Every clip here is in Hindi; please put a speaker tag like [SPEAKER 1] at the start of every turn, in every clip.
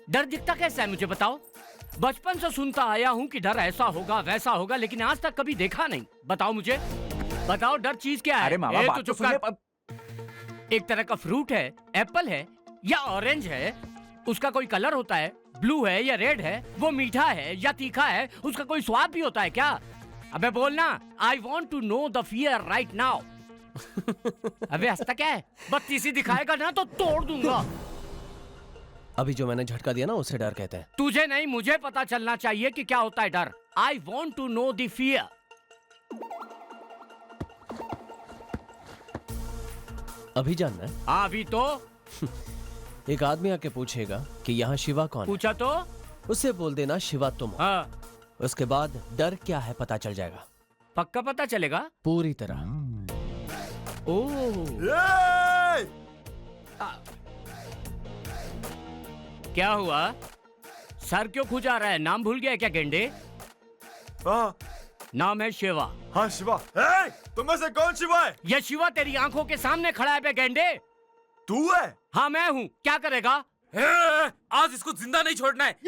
[SPEAKER 1] डर दिखता कैसा है मुझे बताओ? बचपन से सुनता आया हूँ कि डर ऐसा होगा वैसा होगा, लेकिन आज तक कभी देखा नहीं। बताओ मुझे, बताओ डर चीज क्या है?
[SPEAKER 2] अरे मामा, बात तो सुनिए।
[SPEAKER 1] एक तरह का फ्रूट है, एप्पल है या ऑरेंज है, उसका कोई कलर होता है, ब्लू है या रेड है, वो मीठा है या तीखा है, उसका कोई स्वाद भी होता है क्या? अबे बोलना, I want to know the fear right now. अबे हंसता क्या है? बत्तीसी दिखाएगा ना तो तोड़ दूंगा।
[SPEAKER 3] अभी जो मैंने झटका दिया ना, उसे डर कहते हैं।
[SPEAKER 1] तुझे नहीं, मुझे पता चलना चाहिए कि क्या होता है डर। I want to know the fear.
[SPEAKER 3] अभी जानना है?
[SPEAKER 1] अभी तो
[SPEAKER 3] एक आदमी आके पूछेगा कि यहाँ शिवा कौन है।
[SPEAKER 1] पूछा तो
[SPEAKER 3] उससे बोल देना शिवा तुम हो।
[SPEAKER 1] हाँ,
[SPEAKER 3] उसके बाद डर क्या है पता चल जाएगा।
[SPEAKER 1] पक्का पता चलेगा?
[SPEAKER 3] पूरी तरह।
[SPEAKER 1] ओह, क्या हुआ? सर क्यों खुजा रहा है? नाम भूल गया क्या गेंडे?
[SPEAKER 4] हाँ
[SPEAKER 1] नाम है शिवा।
[SPEAKER 4] हाँ शिवा। तुम में से कौन शिवा है?
[SPEAKER 1] ये शिवा तेरी आंखों के सामने खड़ा है बे गेंडे।
[SPEAKER 4] तू है?
[SPEAKER 1] हाँ मैं हूँ, क्या करेगा?
[SPEAKER 2] आज इसको जिंदा नहीं छोड़ना है।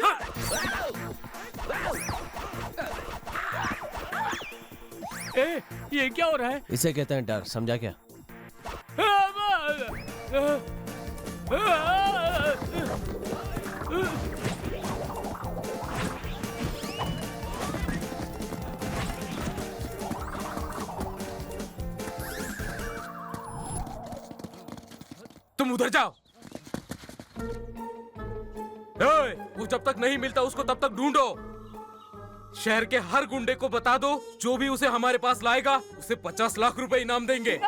[SPEAKER 1] ए, ये क्या हो रहा है?
[SPEAKER 3] इसे कहते हैं डर, समझा क्या?
[SPEAKER 2] तुम उधर जाओ। वो जब तक नहीं मिलता उसको तब तक ढूंढो। शहर के हर गुंडे को बता दो, जो भी उसे हमारे पास लाएगा उसे 50 लाख रुपए इनाम देंगे।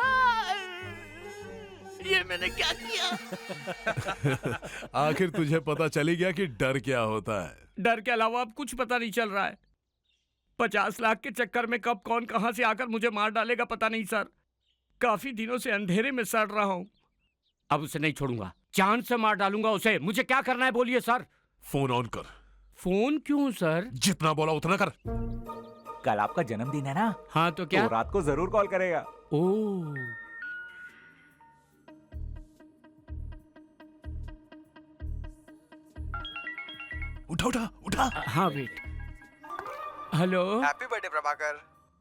[SPEAKER 1] ये मैंने क्या किया?
[SPEAKER 5] आखिर तुझे पता चली गया कि डर क्या होता है।
[SPEAKER 1] डर के अलावा अब कुछ पता नहीं चल रहा है। 50 लाख के चक्कर में कब कौन कहां से आकर मुझे मार डालेगा पता नहीं सर। काफी दिनों से अंधेरे में सड़ रहा हूं। अब उसे नहीं छोड़ूंगा, जान से मार डालूंगा उसे। मुझे क्या करना है बोलिए सर।
[SPEAKER 5] फोन ऑन कर।
[SPEAKER 1] फोन क्यों सर?
[SPEAKER 5] जितना बोला उतना कर।
[SPEAKER 2] कल आपका जन्मदिन है ना?
[SPEAKER 1] हाँ तो क्या?
[SPEAKER 2] तो रात को जरूर कॉल करेगा।
[SPEAKER 1] ओह,
[SPEAKER 5] उठा उठा उठा।
[SPEAKER 1] हाँ wait. Hello,
[SPEAKER 6] happy birthday Prabhakar.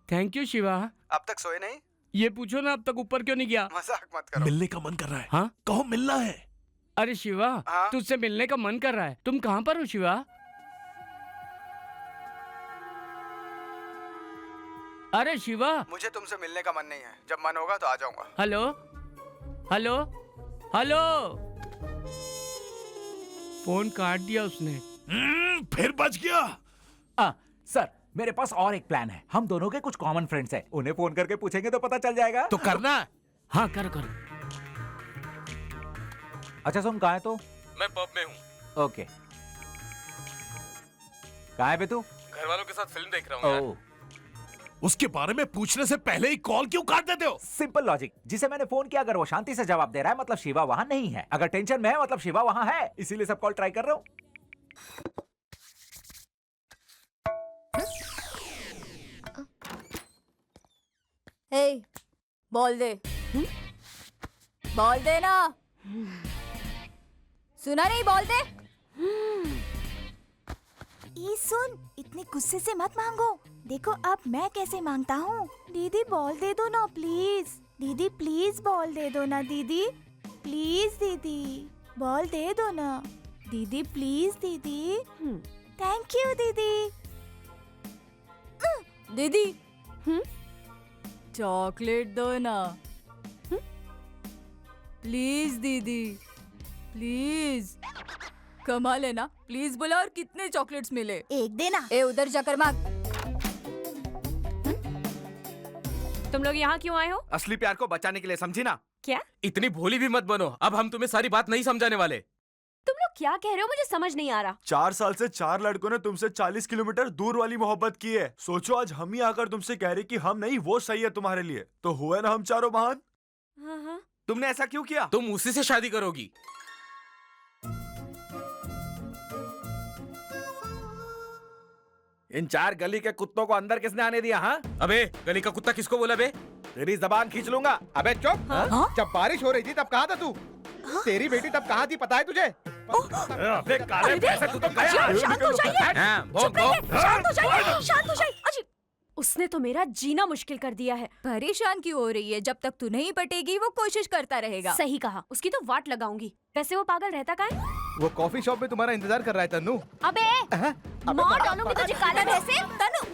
[SPEAKER 1] Thank you Shiva.
[SPEAKER 6] अब तक सोए नहीं?
[SPEAKER 1] ये पूछो ना अब तक ऊपर क्यों नहीं गया?
[SPEAKER 6] मजाक मत करो।
[SPEAKER 5] मिलने का मन कर रहा है।
[SPEAKER 1] हाँ?
[SPEAKER 5] कहो मिलना है।
[SPEAKER 1] अरे शिवा,
[SPEAKER 6] हाँ?
[SPEAKER 1] तुझसे मिलने का मन कर रहा है। तुम कहाँ पर हो शिवा? अरे शिवा।
[SPEAKER 6] मुझे तुमसे मिलने का मन नहीं है। जब मन होगा तो आ जाऊंगा।
[SPEAKER 1] Hello hello hello. फोन काट दिया उसने।
[SPEAKER 5] फिर बच गया।
[SPEAKER 2] सर, मेरे पास और एक प्लान है। हम दोनों के कुछ कॉमन फ्रेंड्स हैं, उन्हें फोन करके पूछेंगे तो पता चल जाएगा।
[SPEAKER 5] तो करना।
[SPEAKER 1] हाँ कर कर।
[SPEAKER 2] अच्छा सुन, कहाँ है तू?
[SPEAKER 7] मैं पब में हूँ।
[SPEAKER 2] ओके। कहाँ है बे तू?
[SPEAKER 7] घर वालों के साथ फिल्म देख रहा हूँ यार।
[SPEAKER 2] ओह,
[SPEAKER 5] उसके बारे में पूछने से पहले ही कॉल क्यों काट देते हो?
[SPEAKER 2] Simple logic. जिसे मैंने फोन किया अगर वो शांति से जवाब दे रहा है मतलब शिवा वहाँ नहीं है। अगर टेंशन में है मतलब शिवा वहाँ है। इसीलिए सब कॉल ट्राई कर रहा हूँ।
[SPEAKER 8] हे, बॉल दे। बॉल दे ना। सुना नहीं? बॉल दे।
[SPEAKER 9] ये सुन, इतने गुस्से से मत मांगो। देखो अब मैं कैसे मांगता हूँ। दीदी बॉल दे दो ना प्लीज। दीदी प्लीज बॉल दे दो ना दीदी। प्लीज दीदी बॉल दे दो ना दीदी। प्लीज दीदी। थैंक यू दीदी।
[SPEAKER 8] दीदी, चॉकलेट दो ना प्लीज दीदी। प्लीज कमा लेना प्लीज। बोला और कितने चॉकलेट्स मिले?
[SPEAKER 9] एक देना।
[SPEAKER 8] ए उधर जाकर मांग।
[SPEAKER 10] तुम लोग यहाँ क्यों आए हो?
[SPEAKER 6] असली प्यार को बचाने के लिए, समझी ना?
[SPEAKER 10] क्या?
[SPEAKER 2] इतनी भोली भी मत बनो। अब हम तुम्हें सारी बात नहीं समझाने वाले।
[SPEAKER 10] तुम लोग क्या कह रहे हो? मुझे समझ नहीं आ रहा।
[SPEAKER 4] 4 साल से 4 लड़कों ने तुमसे 40 किलोमीटर दूर वाली मोहब्बत की है। सोचो आज हम ही आकर तुमसे कह रहे कि हम नहीं, वो सही है तुम्हारे लिए। तो हुए ना हम चारों महान।
[SPEAKER 10] हाँ।
[SPEAKER 6] तुमने ऐसा क्यों किया?
[SPEAKER 2] तुम उसी से शादी करोगी।
[SPEAKER 6] इन 4 गली के कुत्तों को अंदर किसने आने दिया? हाँ,
[SPEAKER 2] अबे गली का कुत्ता किसको बोला बे?
[SPEAKER 6] तेरी जबान खींच लूंगा।
[SPEAKER 11] अबे चुप। जब बारिश हो रही थी तब कहाँ था तू? तेरी बेटी तब कहाँ थी पता है तुझे?
[SPEAKER 6] अबे काले पैसे तू तो गया।
[SPEAKER 8] शांत हो जाइए।
[SPEAKER 6] भोग भोग।
[SPEAKER 8] शांत हो जाइए, शांत हो जाइए। अजी,
[SPEAKER 10] उसने तो मेरा जीना मुश्किल कर दिया है।
[SPEAKER 8] परेशान क्यों हो रही है? जब तक तू नहीं पटेगी वो कोशिश करता रहेगा।
[SPEAKER 10] सही कहा, उसकी तो वाट लगाऊंगी। वैसे वो पागल रहता कहाँ है?
[SPEAKER 6] वो कॉफी शॉप में तुम्हारा इंतजार कर रहा है तन्नू।
[SPEAKER 10] अबे मार डालूंगी तुझे काले पैसे।
[SPEAKER 8] तनु,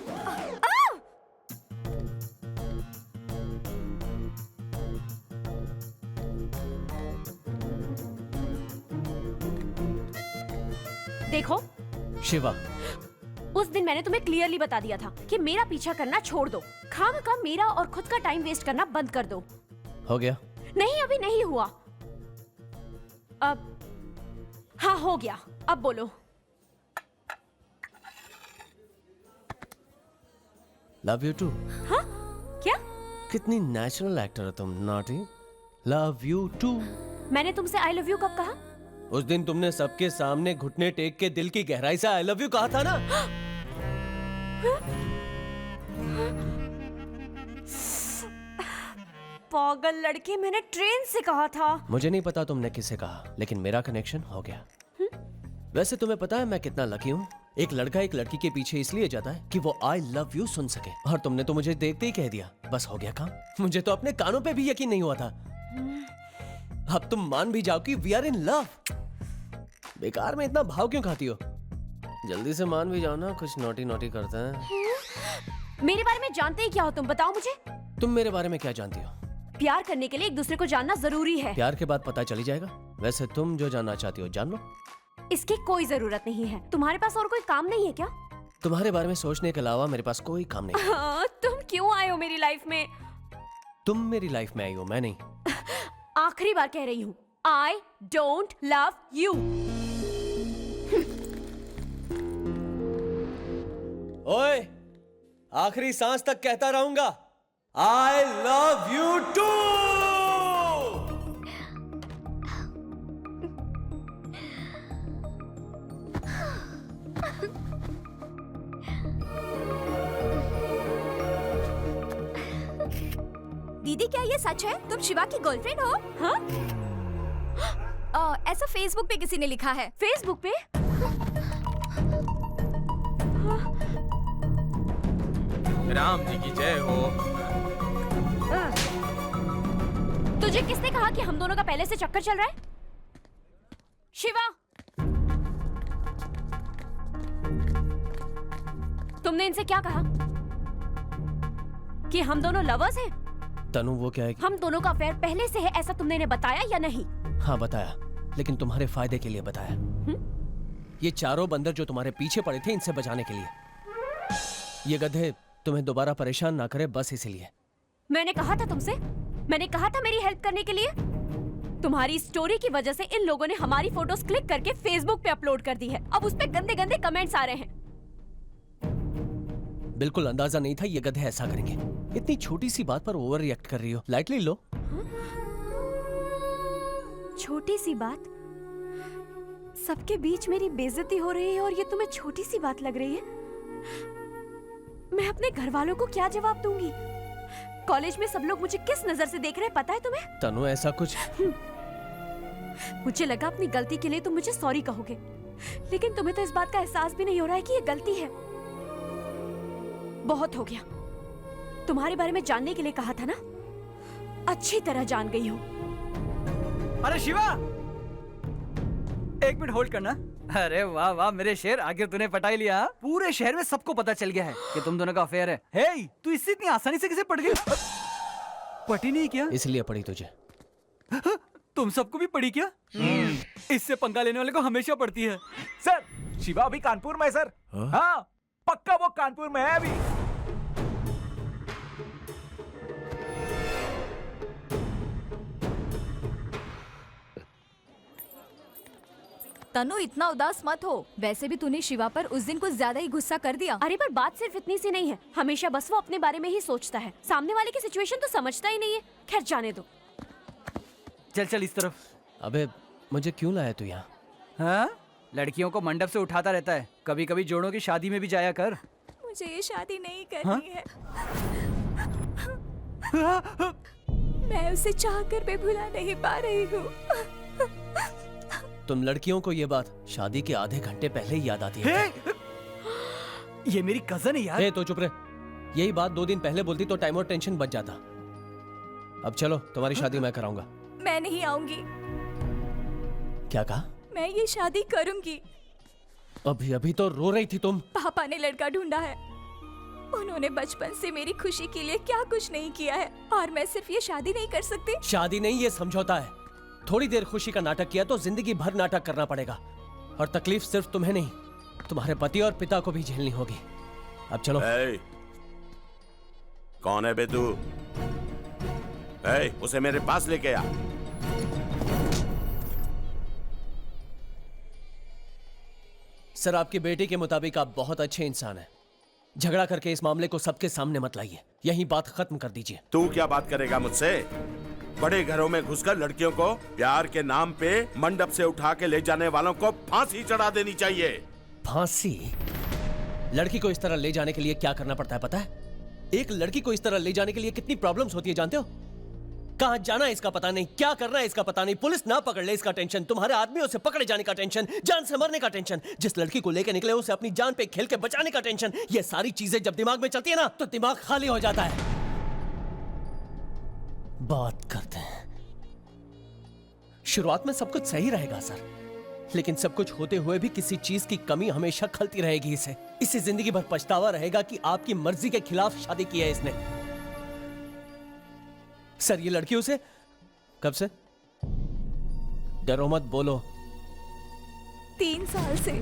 [SPEAKER 10] देखो,
[SPEAKER 3] शिवा,
[SPEAKER 10] उस दिन मैंने तुम्हें क्लियरली बता दिया था कि मेरा पीछा करना छोड़ दो। खामखा मेरा और खुद का टाइम वेस्ट करना बंद कर दो।
[SPEAKER 3] हो गया?
[SPEAKER 10] नहीं, अभी नहीं हुआ। अब हाँ हो गया। अब बोलो।
[SPEAKER 3] Love you too.
[SPEAKER 10] हाँ? क्या?
[SPEAKER 3] कितनी नेचुरल एक्टर हो तुम, नॉटी। Love you to.
[SPEAKER 10] मैंने तुमसे आई लव यू कब कहा?
[SPEAKER 3] उस दिन तुमने सबके सामने घुटने टेक के दिल की गहराई से आई लव यू कहा था ना।
[SPEAKER 10] पागल लड़के, मैंने ट्रेन से कहा था।
[SPEAKER 3] मुझे नहीं पता तुमने किसे कहा, लेकिन मेरा कनेक्शन हो गया। वैसे तुम्हें पता है मैं कितना लकी हूँ? एक लड़का एक लड़की के पीछे इसलिए जाता है कि वो आई लव यू सुन सके, और तुमने तो मुझे देखते ही कह दिया। बस हो गया काम। मुझे तो अपने कानों पे भी यकीन नहीं हुआ था। अब तुम मान भी जाओ कि वी आर इन लव। बेकार में इतना भाव क्यों खाती हो? जल्दी से मान भी जाओ ना, कुछ नोटी नोटी करते हैं।
[SPEAKER 10] मेरे बारे में जानते ही क्या हो तुम? बताओ मुझे।
[SPEAKER 3] तुम मेरे बारे में क्या जानती हो?
[SPEAKER 10] प्यार करने के लिए एक दूसरे को जानना जरूरी है।
[SPEAKER 3] प्यार के बाद पता चली जाएगा। वैसे तुम जो जानना चाहती हो जान लो।
[SPEAKER 10] इसकी कोई जरूरत नहीं है। तुम्हारे पास और कोई काम नहीं है क्या?
[SPEAKER 3] तुम्हारे बारे में सोचने के अलावा मेरे पास कोई काम नहीं।
[SPEAKER 10] तुम क्यों आए हो मेरी लाइफ में?
[SPEAKER 3] तुम मेरी लाइफ में आई हो, मैं नहीं।
[SPEAKER 10] आखिरी बार कह रही हूँ, आई डोंट लव यू।
[SPEAKER 3] ओए, आखिरी सांस तक कहता रहूंगा, आई लव यू टू।
[SPEAKER 8] दीदी क्या ये सच है? तुम शिवा की गर्लफ्रेंड हो?
[SPEAKER 10] हाँ?
[SPEAKER 8] ऐसा फेसबुक पे किसी ने लिखा है।
[SPEAKER 10] फेसबुक पे?
[SPEAKER 2] राम जी की जय हो।
[SPEAKER 10] तुझे किसने कहा कि हम दोनों का पहले से चक्कर चल रहा है? शिवा, तुमने इनसे क्या कहा? कि हम दोनों लवर्स हैं?
[SPEAKER 3] तनु, वो क्या है?
[SPEAKER 10] हम दोनों का अफेयर पहले से है, ऐसा तुमने इन्हें बताया या नहीं?
[SPEAKER 3] हाँ बताया, लेकिन तुम्हारे फायदे के लिए बताया। ये चारों बंदर जो तुम्हारे पीछे पड़े थे, इनसे बचाने के लिए। ये गधे तुम्हें दोबारा परेशान ना करे, बस इसीलिए।
[SPEAKER 10] मैंने कहा था तुमसे, मैंने कहा था मेरी हेल्प करने के लिए। तुम्हारी स्टोरी की वजह से इन लोगों ने हमारी फोटोज क्लिक करके फेसबुक पे अपलोड कर दी है। अब उस पे गंदे गंदे कमेंट्स आ रहे हैं।
[SPEAKER 3] बिल्कुल अंदाजा नहीं था ये गधे ऐसा करेंगे। इतनी छोटी सी बात पर ओवर रिएक्ट कर रही हो, लाइटली लो।
[SPEAKER 10] छोटी सी बात? सबके बीच मेरी बेइज्जती हो रही है और ये तुम्हें छोटी सी बात लग रही है? मैं अपने घर वालों को क्या जवाब दूंगी? कॉलेज में सब लोग मुझे किस नजर से देख रहे हैं पता है तुम्हें?
[SPEAKER 3] तनु, ऐसा कुछ।
[SPEAKER 10] मुझे लगा अपनी गलती के लिए तुम मुझे सॉरी कहोगे, लेकिन तुम्हें तो इस बात का एहसास भी नहीं हो रहा है कि ये गलती है। बहुत हो गया। तुम्हारे बारे में जानने के लिए कहा था ना, अच्छी तरह जान गई हूँ।
[SPEAKER 11] अरे शिवा, एक मिनट होल्ड करना। अरे वाह वाह मेरे शेर, आखिर तूने पटा ही लिया। पूरे शहर में सबको पता चल गया है कि तुम दोनों का अफेयर है। हे, तू इससे इतनी आसानी से कैसे पट गई? पटी नहीं क्या?
[SPEAKER 3] इसलिए पड़ी तुझे।
[SPEAKER 11] तुम सबको भी पड़ी क्या? इससे पंगा लेने वाले को हमेशा पड़ती है।
[SPEAKER 6] सर, शिवा अभी कानपुर में है सर। हाँ, पक्का वो कानपुर में है अभी।
[SPEAKER 8] तनु, इतना उदास मत हो। वैसे भी तूने शिवा पर उस दिन कुछ ज्यादा ही गुस्सा कर दिया।
[SPEAKER 10] अरे पर बात सिर्फ इतनी सी नहीं है। हमेशा बस वो अपने बारे में ही सोचता है, सामने वाले की सिचुएशन तो समझता ही नहीं है। खैर जाने दो।
[SPEAKER 11] चल चल इस तरफ।
[SPEAKER 3] अबे मुझे क्यों लाया तू यहाँ?
[SPEAKER 11] हाँ, लड़कियों को मंडप से उठाता रहता है। कभी कभी जोड़ों की शादी में भी जाया कर।
[SPEAKER 8] मुझे ये शादी नहीं करनी है। मैं उसे चाहकर भी भुला नहीं पा रही हूँ।
[SPEAKER 3] तुम लड़कियों को ये बात शादी के आधे घंटे पहले ही याद आती है।
[SPEAKER 11] ये मेरी कजन है यार।
[SPEAKER 3] तो चुप रहे। यही बात 2 दिन पहले बोलती तो टाइम और टेंशन बच जाता। अब चलो, तुम्हारी शादी मैं कराऊंगा।
[SPEAKER 8] मैं नहीं आऊंगी।
[SPEAKER 3] क्या कहा?
[SPEAKER 8] मैं ये शादी करूंगी।
[SPEAKER 3] अभी अभी तो रो रही थी तुम।
[SPEAKER 8] पापा ने लड़का ढूंढा है। उन्होंने बचपन से मेरी खुशी के लिए क्या कुछ नहीं किया है, और मैं सिर्फ ये शादी नहीं कर सकती।
[SPEAKER 3] शादी नहीं, ये समझौता है। थोड़ी देर खुशी का नाटक किया तो जिंदगी भर नाटक करना पड़ेगा, और तकलीफ सिर्फ तुम्हें नहीं, तुम्हारे पति और पिता को भी झेलनी होगी। अब चलो।
[SPEAKER 12] कौन है बे तू? उसे मेरे पास लेके आ।
[SPEAKER 3] सर, आपकी बेटी के मुताबिक आप बहुत अच्छे इंसान हैं। झगड़ा करके इस मामले को सबके सामने मत लाइए, यही बात खत्म कर दीजिए।
[SPEAKER 12] तू क्या बात करेगा मुझसे? बड़े घरों में घुसकर लड़कियों को प्यार के नाम पे मंडप से उठा के ले जाने वालों को फांसी चढ़ा देनी चाहिए।
[SPEAKER 3] फांसी? लड़की को इस तरह ले जाने के लिए क्या करना पड़ता है पता है? एक लड़की को इस तरह ले जाने के लिए कितनी प्रॉब्लम्स होती है जानते हो? कहां जाना है इसका पता नहीं, क्या करना है इसका पता नहीं, पुलिस ना पकड़ ले इसका टेंशन, तुम्हारे आदमियों से पकड़े जाने का टेंशन, जान से मरने का टेंशन, जिस लड़की को लेकर निकले उसे अपनी जान पे खेल के बचाने का टेंशन। ये सारी चीजें जब दिमाग में चलती है ना तो दिमाग खाली हो जाता है। बात करते हैं। शुरुआत में सब कुछ सही रहेगा सर, लेकिन सब कुछ होते हुए भी किसी चीज की कमी हमेशा खलती रहेगी। इसे जिंदगी भर पछतावा रहेगा कि आपकी मर्जी के खिलाफ शादी की है इसने। सर, ये लड़की उसे कब से? डरो मत, बोलो।
[SPEAKER 8] 3 साल से।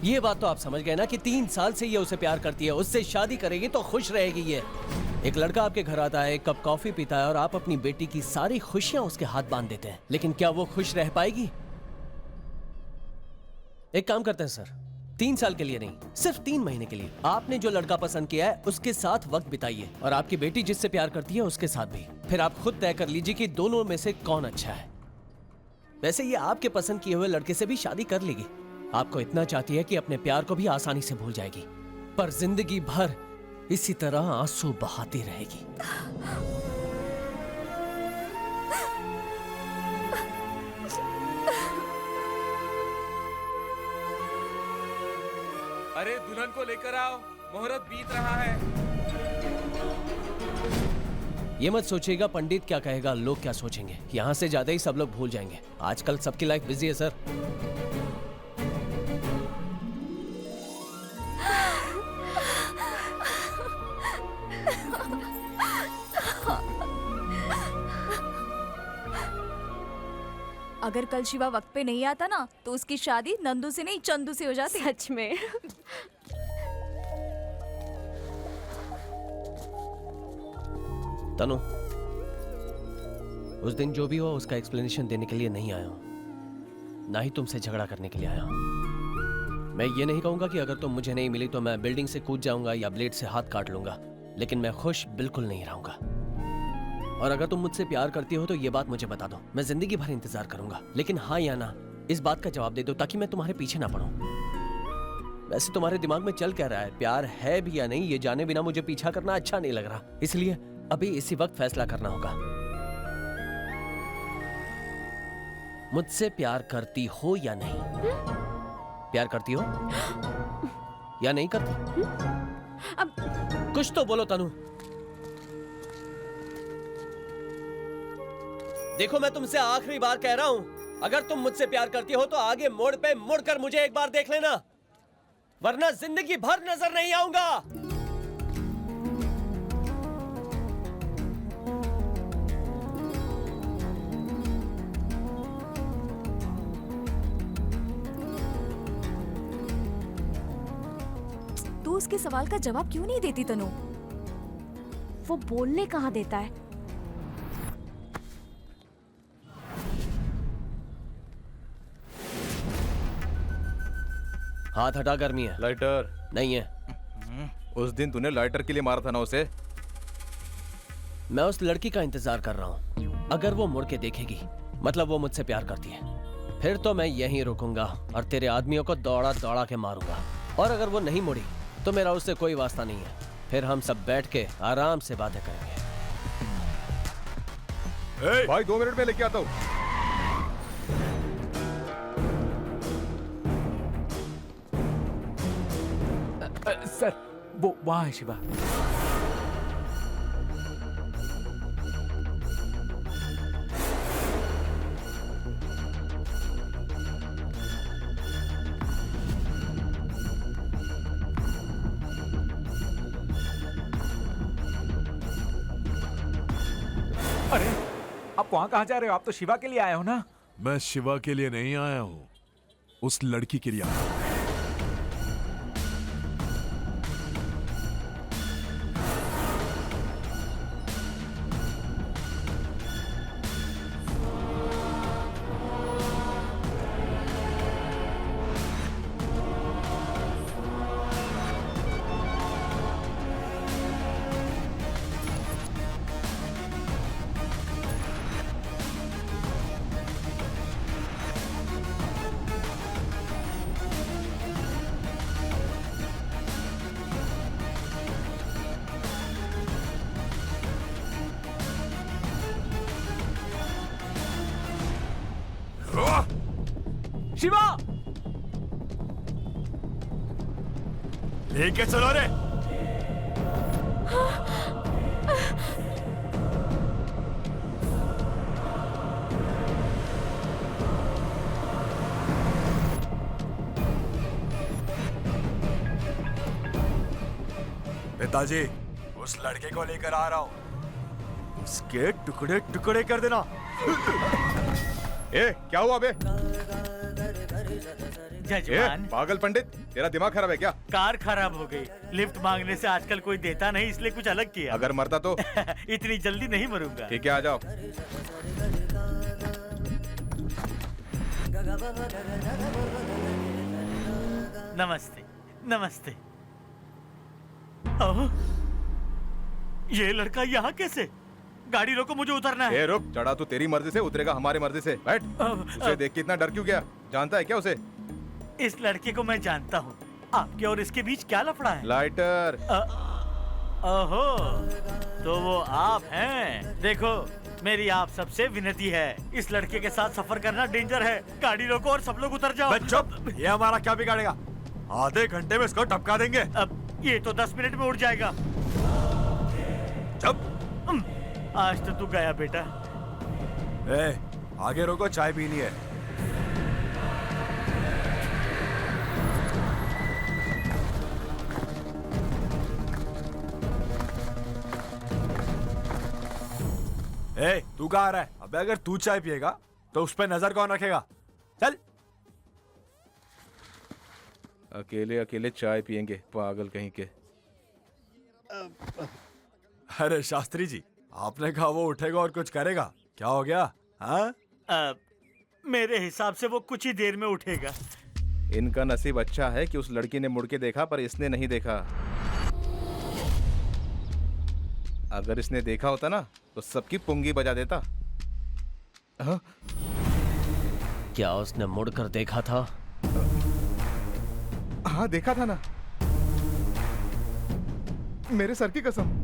[SPEAKER 3] ये बात तो आप समझ गए ना कि 3 साल से ये उसे प्यार करती है, उससे शादी करेगी तो खुश रहेगी ये। एक लड़का आपके घर आता है, एक कप कॉफी पीता है और आप अपनी बेटी की सारी खुशियां उसके हाथ बांध देते हैं, लेकिन क्या वो खुश रह पाएगी? एक काम करते हैं सर, 3 साल के लिए नहीं, सिर्फ 3 महीने के लिए आपने जो लड़का पसंद किया है उसके साथ वक्त बिताइए, और आपकी बेटी जिससे प्यार करती है उसके साथ भी। फिर आप खुद तय कर लीजिए कि दोनों में से कौन अच्छा है। वैसे ये आपके पसंद किए हुए लड़के से भी शादी कर लेगी, आपको इतना चाहती है कि अपने प्यार को भी आसानी से भूल जाएगी, पर जिंदगी भर इसी तरह आंसू बहाती रहेगी।
[SPEAKER 2] अरे दुल्हन को लेकर आओ, मुहूर्त बीत रहा है।
[SPEAKER 3] ये मत सोचिएगा पंडित क्या कहेगा, लोग क्या सोचेंगे, यहाँ से ज्यादा ही सब लोग भूल जाएंगे। आजकल सबकी लाइफ बिजी है सर।
[SPEAKER 8] अगर कल शिवा वक्त पे नहीं आता ना तो उसकी शादी नंदू से नहीं चंदू से हो जाती।
[SPEAKER 10] सच में।
[SPEAKER 3] तनु, उस दिन जो भी हुआ उसका एक्सप्लेनेशन देने के लिए नहीं आया हूं, ना ही तुमसे झगड़ा करने के लिए आया हूं। मैं ये नहीं कहूंगा कि अगर तुम मुझे नहीं मिली तो मैं बिल्डिंग से कूद जाऊंगा या ब्लेड से हाथ काट लूंगा, लेकिन मैं खुश बिल्कुल नहीं रहूंगा। और अगर तुम मुझसे प्यार करती हो तो ये बात मुझे बता दो, मैं जिंदगी भर इंतजार करूंगा, लेकिन हाँ या ना इस बात का जवाब दे दो ताकि मैं तुम्हारे पीछे ना पड़ूं। वैसे तुम्हारे दिमाग में चल क्या रहा है, प्यार है भी या नहीं, ये जाने बिना मुझे पीछा करना अच्छा नहीं लग रहा, इसलिए अभी इसी वक्त फैसला करना होगा। मुझसे प्यार करती हो या नहीं? प्यार करती हो या नहीं करती?
[SPEAKER 10] अब
[SPEAKER 3] कुछ तो बोलो तनु। देखो मैं तुमसे आखिरी बार कह रहा हूं, अगर तुम मुझसे प्यार करती हो तो आगे मोड़ पे मुड़कर मुझे एक बार देख लेना, वरना जिंदगी भर नजर नहीं आऊंगा।
[SPEAKER 8] तू उसके सवाल का जवाब क्यों नहीं देती तनु?
[SPEAKER 10] वो बोलने कहाँ देता है?
[SPEAKER 3] हाथ हटा, गर्मी है।
[SPEAKER 6] लाइटर
[SPEAKER 3] नहीं है।
[SPEAKER 6] उस दिन तूने लाइटर के लिए मारा था ना उसे।
[SPEAKER 3] मैं उस लड़की का इंतजार कर रहा हूँ, अगर वो मुड़ के देखेगी मतलब वो मुझसे प्यार करती है, फिर तो मैं यहीं रुकूंगा और तेरे आदमियों को दौड़ा दौड़ा के मारूंगा, और अगर वो नहीं मुड़ी तो मेरा उससे कोई वास्ता नहीं है, फिर हम सब बैठ के आराम से बातें करेंगे।
[SPEAKER 6] भाई 2 मिनट में लेके आता हूँ। सर वो वहाँ है शिवा। अरे आप वहाँ कहाँ जा रहे हो? आप तो शिवा के लिए आए हो ना?
[SPEAKER 5] मैं शिवा के लिए नहीं आया हूँ, उस लड़की के लिए आया हूँ।
[SPEAKER 6] शिवा!
[SPEAKER 4] लेके चलो रे। पिताजी, उस लड़के को लेकर आ रहा हूँ, उसके टुकड़े टुकड़े कर देना।
[SPEAKER 7] ए, क्या हुआ बे?
[SPEAKER 1] जजमान,
[SPEAKER 7] पागल पंडित, तेरा दिमाग खराब है क्या?
[SPEAKER 1] कार खराब हो गई। लिफ्ट मांगने से आजकल कोई देता नहीं, इसलिए कुछ अलग किया।
[SPEAKER 7] अगर मरता तो?
[SPEAKER 1] इतनी जल्दी नहीं मरूंगा।
[SPEAKER 7] ठीक है, आ जाओ।
[SPEAKER 1] नमस्ते, नमस्ते। ओह, ये लड़का यहाँ कैसे? गाड़ी रोको, मुझे उतरना है।
[SPEAKER 7] ए रुक, चढ़ा तू तेरी मर्जी से, उतरेगा हमारी मर्जी से। बैठ। उसे देख के इतना डर क्यों गया? जानता है क्या उसे?
[SPEAKER 1] इस लड़के को मैं जानता हूँ। आपके और इसके बीच क्या लफड़ा है?
[SPEAKER 7] लाइटर।
[SPEAKER 1] ओहो, तो वो आप हैं। देखो, मेरी आप सबसे विनती है, इस लड़के के साथ सफर करना डेंजर है। गाड़ी रोको और सब लोग उतर जाओ।
[SPEAKER 4] चुप, ये हमारा क्या बिगाड़ेगा? आधे घंटे में इसको टपका देंगे।
[SPEAKER 1] अब ये तो 10 मिनट में उड़ जाएगा।
[SPEAKER 4] चुप।
[SPEAKER 1] आज तो तू गया बेटा।
[SPEAKER 4] ए, आगे रोको, चाय पीनी है। ए, तू कहाँ आ रहा है? अबे अगर तू चाय पिएगा तो उस पर नजर कौन रखेगा? चल।
[SPEAKER 7] अकेले अकेले चाय पियेंगे, पागल कहीं के।
[SPEAKER 4] अरे शास्त्री जी, आपने कहा वो उठेगा और कुछ करेगा, क्या हो गया? हाँ?
[SPEAKER 1] मेरे हिसाब से वो कुछ ही देर में उठेगा।
[SPEAKER 7] इनका नसीब अच्छा है कि उस लड़की ने मुड़ के देखा, पर इसने नहीं देखा। अगर इसने देखा होता ना तो सबकी पुंगी बजा देता। हाँ?
[SPEAKER 3] क्या उसने मुड़कर देखा था?
[SPEAKER 7] हाँ, देखा था ना, मेरे सर की कसम।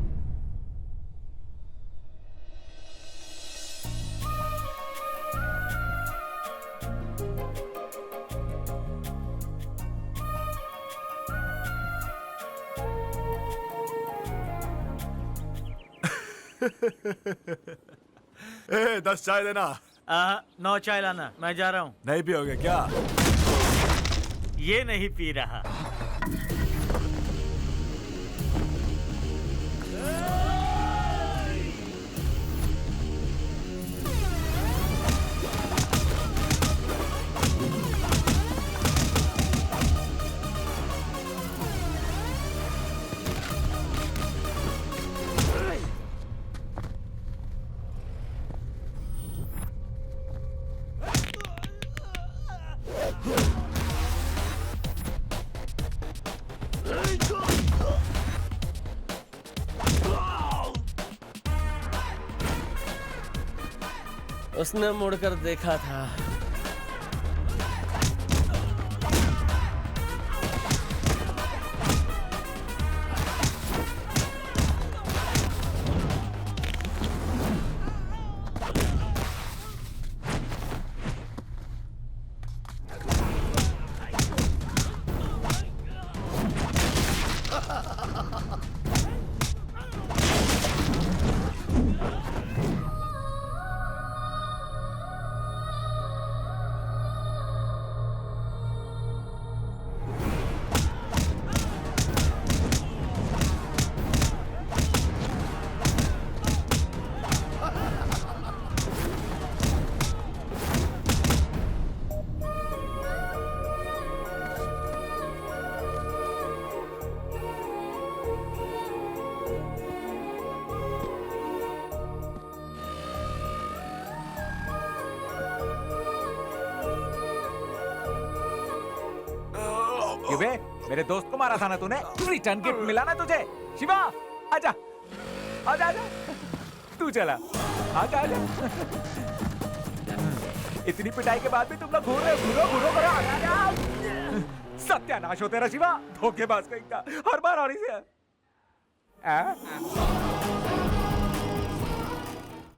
[SPEAKER 4] ए, 10 चाय देना।
[SPEAKER 1] 9 चाय लाना, मैं जा रहा हूँ।
[SPEAKER 4] नहीं पियोगे क्या?
[SPEAKER 1] ये नहीं पी रहा।
[SPEAKER 3] उसने मुड़कर देखा था।
[SPEAKER 6] क्यों बे? मेरे दोस्त को मारा था ना तूने? रिटर्न गिफ्ट मिला ना तुझे? शिवा, आजा, आजा, आजा। तू चला, आजा, आजा। इतनी पिटाई के बाद भी तुम लोग घूर रहे हो, घूरो, घूरो, घूरो, आजा, आजा। सत्यानाश हो तेरा शिवा, धोखेबाज कहीं का, हर बार और ही से।